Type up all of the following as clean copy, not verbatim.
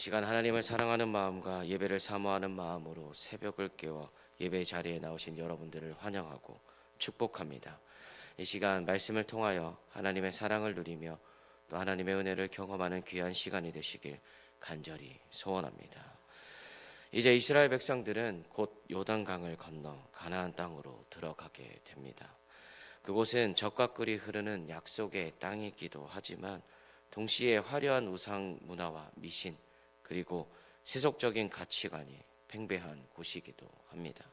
시간 하나님을 사랑하는 마음과 예배를 사모하는 마음으로 새벽을 깨워 예배 자리에 나오신 여러분들을 환영하고 축복합니다. 이 시간 말씀을 통하여 하나님의 사랑을 누리며 또 하나님의 은혜를 경험하는 귀한 시간이 되시길 간절히 소원합니다. 이제 이스라엘 백성들은 곧 요단강을 건너 가나안 땅으로 들어가게 됩니다. 그곳은 적과 꿀이 흐르는 약속의 땅이기도 하지만 동시에 화려한 우상 문화와 미신 그리고 세속적인 가치관이 팽배한 곳이기도 합니다.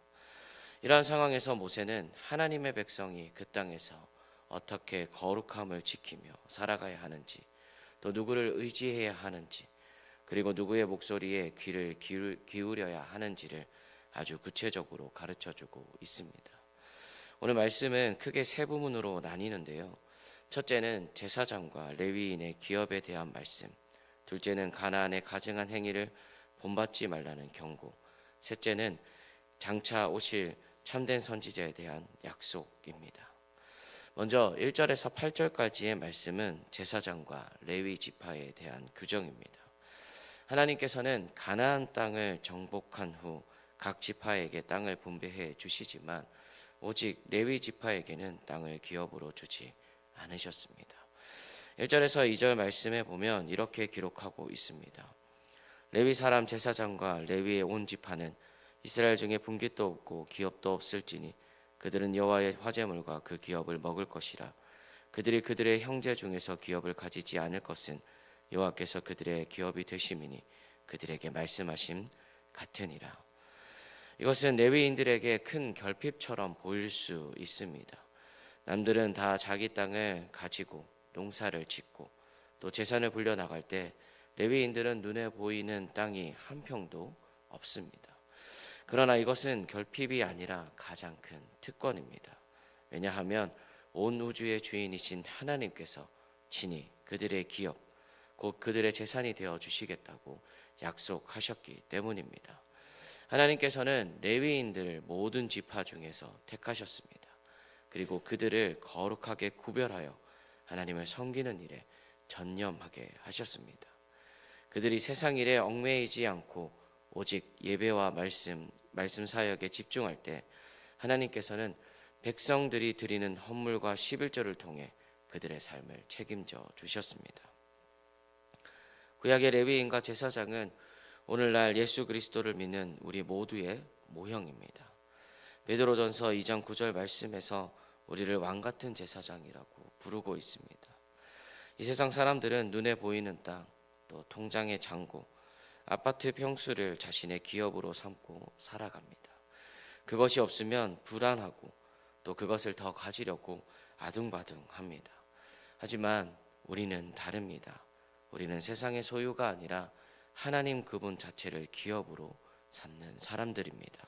이러한 상황에서 모세는 하나님의 백성이 그 땅에서 어떻게 거룩함을 지키며 살아가야 하는지, 또 누구를 의지해야 하는지, 그리고 누구의 목소리에 귀를 기울여야 하는지를 아주 구체적으로 가르쳐주고 있습니다. 오늘 말씀은 크게 세 부문으로 나뉘는데요. 첫째는 제사장과 레위인의 기업에 대한 말씀, 둘째는 가나안의 가증한 행위를 본받지 말라는 경고, 셋째는 장차 오실 참된 선지자에 대한 약속입니다. 먼저 1절에서 8절까지의 말씀은 제사장과 레위 지파에 대한 규정입니다. 하나님께서는 가나안 땅을 정복한 후 각 지파에게 땅을 분배해 주시지만 오직 레위 지파에게는 땅을 기업으로 주지 않으셨습니다. 1절에서 2절 말씀에 보면 이렇게 기록하고 있습니다. 레위 사람 제사장과 레위의 온 지파는 이스라엘 중에 분깃도 없고 기업도 없을지니 그들은 여호와의 화제물과 그 기업을 먹을 것이라. 그들이 그들의 형제 중에서 기업을 가지지 않을 것은 여호와께서 그들의 기업이 되심이니 그들에게 말씀하심 같으니라. 이것은 레위인들에게 큰 결핍처럼 보일 수 있습니다. 남들은 다 자기 땅을 가지고 농사를 짓고 또 재산을 불려 나갈 때 레위인들은 눈에 보이는 땅이 한 평도 없습니다. 그러나 이것은 결핍이 아니라 가장 큰 특권입니다. 왜냐하면 온 우주의 주인이신 하나님께서 친히 그들의 기업, 곧 그들의 재산이 되어 주시겠다고 약속하셨기 때문입니다. 하나님께서는 레위인들 모든 지파 중에서 택하셨습니다. 그리고 그들을 거룩하게 구별하여 하나님을 섬기는 일에 전념하게 하셨습니다. 그들이 세상 일에 얽매이지 않고 오직 예배와 말씀 사역에 집중할 때 하나님께서는 백성들이 드리는 헌물과 11조를 통해 그들의 삶을 책임져 주셨습니다. 구약의 레위인과 제사장은 오늘날 예수 그리스도를 믿는 우리 모두의 모형입니다. 베드로전서 2장 9절 말씀에서 우리를 왕같은 제사장이라고 부르고 있습니다. 이 세상 사람들은 눈에 보이는 땅, 또 통장의 잔고, 아파트 평수를 자신의 기업으로 삼고 살아갑니다. 그것이 없으면 불안하고 또 그것을 더 가지려고 아둥바둥합니다. 하지만 우리는 다릅니다. 우리는 세상의 소유가 아니라 하나님 그분 자체를 기업으로 삼는 사람들입니다.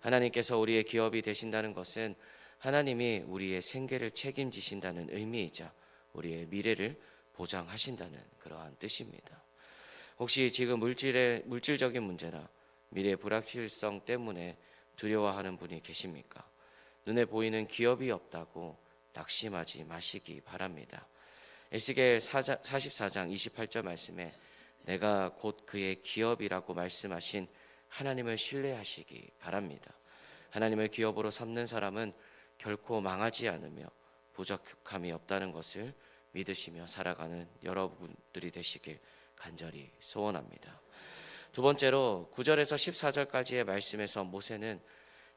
하나님께서 우리의 기업이 되신다는 것은 하나님이 우리의 생계를 책임지신다는 의미이자 우리의 미래를 보장하신다는 그러한 뜻입니다. 혹시 지금 물질적인 문제나 미래 불확실성 때문에 두려워하는 분이 계십니까? 눈에 보이는 기업이 없다고 낙심하지 마시기 바랍니다. 에스겔 44장 28절 말씀에 내가 곧 그의 기업이라고 말씀하신 하나님을 신뢰하시기 바랍니다. 하나님을 기업으로 삼는 사람은 결코 망하지 않으며 부족함이 없다는 것을 믿으시며 살아가는 여러분들이 되시길 간절히 소원합니다. 두 번째로 9절에서 14절까지의 말씀에서 모세는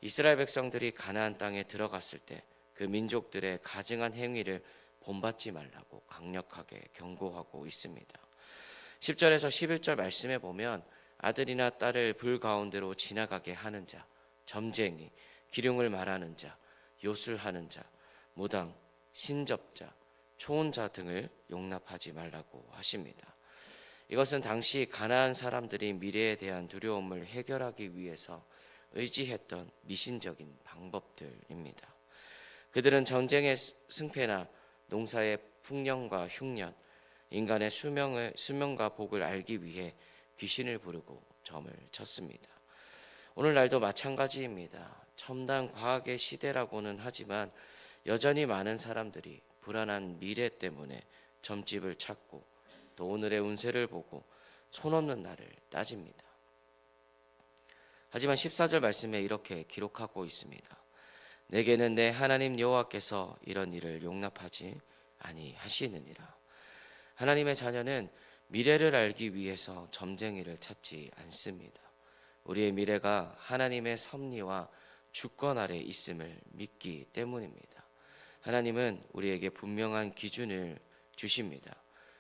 이스라엘 백성들이 가나안 땅에 들어갔을 때 그 민족들의 가증한 행위를 본받지 말라고 강력하게 경고하고 있습니다. 10절에서 11절 말씀에 보면 아들이나 딸을 불 가운데로 지나가게 하는 자, 점쟁이, 기륭을 말하는 자, 요술하는 자, 무당, 신접자, 초혼자 등을 용납하지 말라고 하십니다. 이것은 당시 가나안 사람들이 미래에 대한 두려움을 해결하기 위해서 의지했던 미신적인 방법들입니다. 그들은 전쟁의 승패나 농사의 풍년과 흉년, 인간의 수명과 복을 알기 위해 귀신을 부르고 점을 쳤습니다. 오늘날도 마찬가지입니다. 첨단 과학의 시대라고는 하지만 여전히 많은 사람들이 불안한 미래 때문에 점집을 찾고 또 오늘의 운세를 보고 손 없는 나를 따집니다. 하지만 14절 말씀에 이렇게 기록하고 있습니다. 내게는 내 하나님 여호와께서 이런 일을 용납하지 아니하시느니라. 하나님의 자녀는 미래를 알기 위해서 점쟁이를 찾지 않습니다. 우리의 미래가 하나님의 섭리와 주권 아래 있음을 믿기 때문입니다. 하나님은 우리에게 분명한 기준을 주십니다.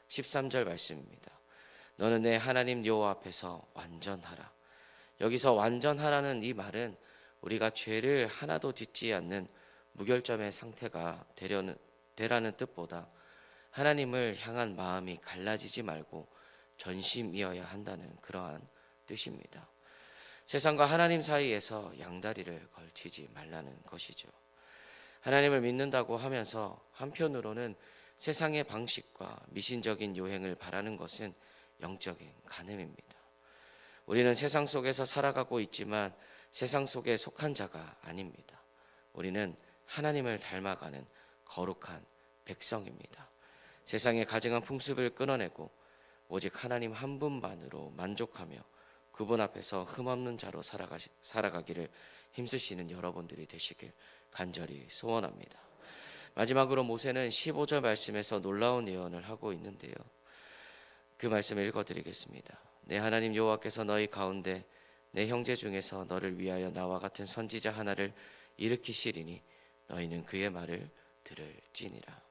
13절 말씀입니다. 너는 내 하나님 여호와 앞에서 완전하라. 여기서 완전하라는 이 말은 우리가 죄를 하나도 짓지 않는 무결점의 상태가 되라는 뜻보다 하나님을 향한 마음이 갈라지지 말고 전심이어야 한다는 그러한 뜻입니다. 세상과 하나님 사이에서 양다리를 걸치지 말라는 것이죠. 하나님을 믿는다고 하면서 한편으로는 세상의 방식과 미신적인 요행을 바라는 것은 영적인 간음입니다. 우리는 세상 속에서 살아가고 있지만 세상 속에 속한 자가 아닙니다. 우리는 하나님을 닮아가는 거룩한 백성입니다. 세상의 가증한 풍습을 끊어내고 오직 하나님 한 분만으로 만족하며 그분 앞에서 흠없는 자로 살아가기를 힘쓰시는 여러분들이 되시길 간절히 소원합니다. 마지막으로 모세는 15절 말씀에서 놀라운 예언을 하고 있는데요. 그 말씀을 읽어드리겠습니다. 내 하나님 여호와께서 너희 가운데 내 형제 중에서 너를 위하여 나와 같은 선지자 하나를 일으키시리니 너희는 그의 말을 들을지니라.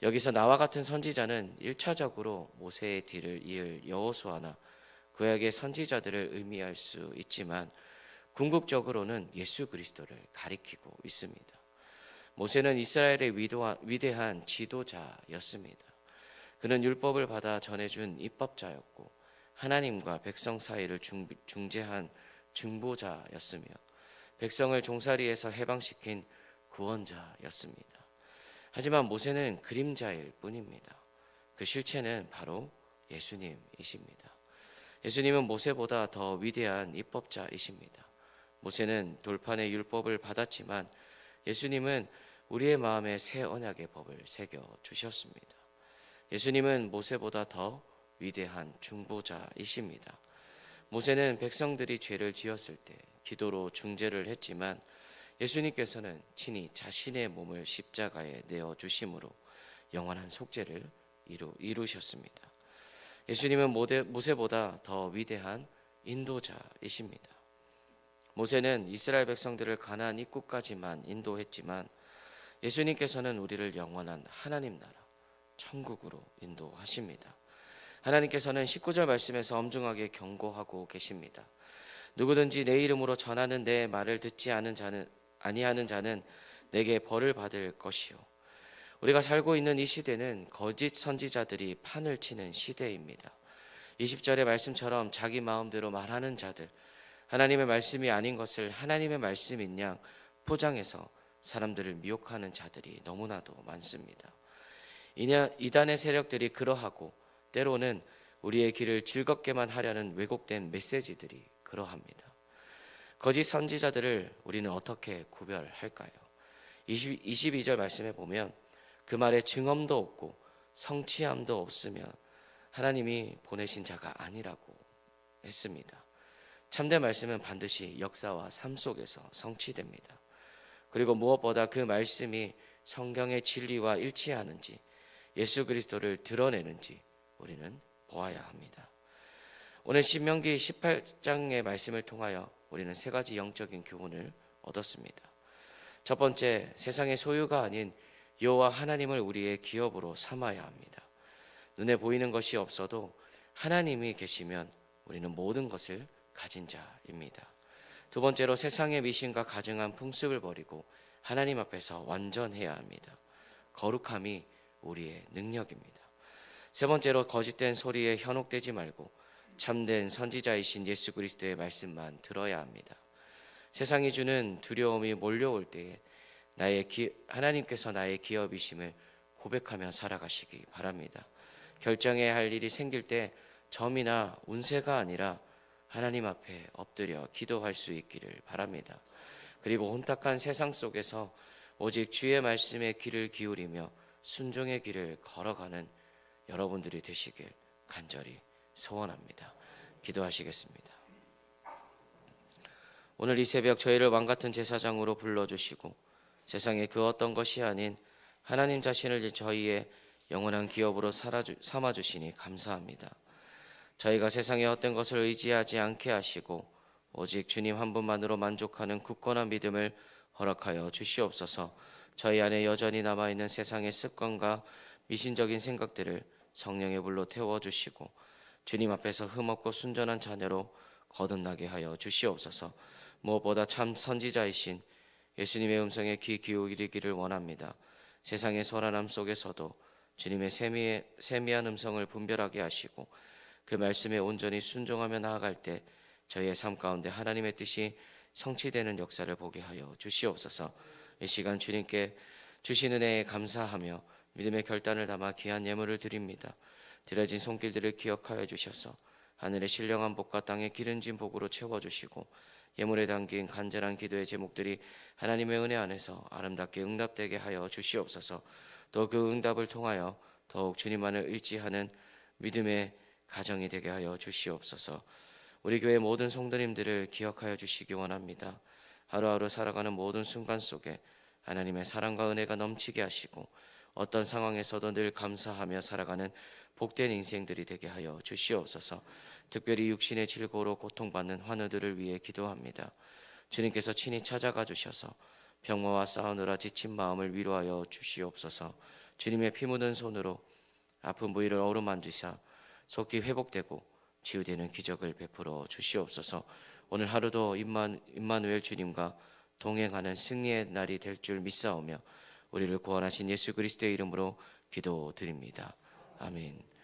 여기서 나와 같은 선지자는 1차적으로 모세의 뒤를 이을 여호수아나 그에게 선지자들을 의미할 수 있지만 궁극적으로는 예수 그리스도를 가리키고 있습니다. 모세는 이스라엘의 위대한 지도자였습니다. 그는 율법을 받아 전해준 입법자였고 하나님과 백성 사이를 중재한 중보자였으며 백성을 종살이에서 해방시킨 구원자였습니다. 하지만 모세는 그림자일 뿐입니다. 그 실체는 바로 예수님이십니다. 예수님은 모세보다 더 위대한 입법자이십니다. 모세는 돌판의 율법을 받았지만 예수님은 우리의 마음에 새 언약의 법을 새겨 주셨습니다. 예수님은 모세보다 더 위대한 중보자이십니다. 모세는 백성들이 죄를 지었을 때 기도로 중재를 했지만 예수님께서는 친히 자신의 몸을 십자가에 내어 주심으로 영원한 속죄를 이루셨습니다. 예수님은 모세보다 더 위대한 인도자이십니다. 모세는 이스라엘 백성들을 가나안 입구까지만 인도했지만 예수님께서는 우리를 영원한 하나님 나라 천국으로 인도하십니다. 하나님께서는 19절 말씀에서 엄중하게 경고하고 계십니다. 누구든지 내 이름으로 전하는 내 말을 듣지 아니하는 자는 내게 벌을 받을 것이요. 우리가 살고 있는 이 시대는 거짓 선지자들이 판을 치는 시대입니다. 20절의 말씀처럼 자기 마음대로 말하는 자들, 하나님의 말씀이 아닌 것을 하나님의 말씀인 양 포장해서 사람들을 미혹하는 자들이 너무나도 많습니다. 이단의 세력들이 그러하고 때로는 우리의 길을 즐겁게만 하려는 왜곡된 메시지들이 그러합니다. 거짓 선지자들을 우리는 어떻게 구별할까요? 22절 말씀에 보면 그 말에 증언도 없고 성취함도 없으면 하나님이 보내신 자가 아니라고 했습니다. 참된 말씀은 반드시 역사와 삶 속에서 성취됩니다. 그리고 무엇보다 그 말씀이 성경의 진리와 일치하는지 예수 그리스도를 드러내는지 우리는 보아야 합니다. 오늘 신명기 18장의 말씀을 통하여 우리는 세 가지 영적인 교훈을 얻었습니다. 첫 번째, 세상의 소유가 아닌 여호와 하나님을 우리의 기업으로 삼아야 합니다. 눈에 보이는 것이 없어도 하나님이 계시면 우리는 모든 것을 가진 자입니다. 두 번째로, 세상의 미신과 가증한 풍습을 버리고 하나님 앞에서 완전해야 합니다. 거룩함이 우리의 능력입니다. 세 번째로, 거짓된 소리에 현혹되지 말고 참된 선지자이신 예수 그리스도의 말씀만 들어야 합니다. 세상이 주는 두려움이 몰려올 때에 하나님께서 나의 기업이심을 고백하며 살아가시기 바랍니다. 결정해야 할 일이 생길 때 점이나 운세가 아니라 하나님 앞에 엎드려 기도할 수 있기를 바랍니다. 그리고 혼탁한 세상 속에서 오직 주의 말씀에 귀를 기울이며 순종의 길을 걸어가는 여러분들이 되시길 간절히 소원합니다. 기도하시겠습니다. 오늘 이 새벽 저희를 왕같은 제사장으로 불러주시고 세상의 그 어떤 것이 아닌 하나님 자신을 저희의 영원한 기업으로 삼아주시니 감사합니다. 저희가 세상의 어떤 것을 의지하지 않게 하시고 오직 주님 한 분만으로 만족하는 굳건한 믿음을 허락하여 주시옵소서. 저희 안에 여전히 남아있는 세상의 습관과 미신적인 생각들을 성령의 불로 태워주시고 주님 앞에서 흠없고 순전한 자녀로 거듭나게 하여 주시옵소서. 무엇보다 참 선지자이신 예수님의 음성에 귀 기울이기를 원합니다. 세상의 소란함 속에서도 주님의 세미한 음성을 분별하게 하시고 그 말씀에 온전히 순종하며 나아갈 때 저희의 삶 가운데 하나님의 뜻이 성취되는 역사를 보게 하여 주시옵소서. 이 시간 주님께 주신 은혜에 감사하며 믿음의 결단을 담아 귀한 예물을 드립니다. 드려진 손길들을 기억하여 주셔서 하늘의 신령한 복과 땅의 기름진 복으로 채워주시고 예물에 담긴 간절한 기도의 제목들이 하나님의 은혜 안에서 아름답게 응답되게 하여 주시옵소서. 또 그 응답을 통하여 더욱 주님만을 의지하는 믿음의 가정이 되게 하여 주시옵소서. 우리 교회 모든 성도님들을 기억하여 주시기 원합니다. 하루하루 살아가는 모든 순간 속에 하나님의 사랑과 은혜가 넘치게 하시고 어떤 상황에서도 늘 감사하며 살아가는 복된 인생들이 되게 하여 주시옵소서. 특별히 육신의 질고로 고통받는 환우들을 위해 기도합니다. 주님께서 친히 찾아가 주셔서 병마와 싸우느라 지친 마음을 위로하여 주시옵소서. 주님의 피 묻은 손으로 아픈 부위를 어루만지사 속히 회복되고 치유되는 기적을 베풀어 주시옵소서. 오늘 하루도 임마누엘 주님과 동행하는 승리의 날이 될 줄 믿사오며 우리를 구원하신 예수 그리스도의 이름으로 기도드립니다. 아멘.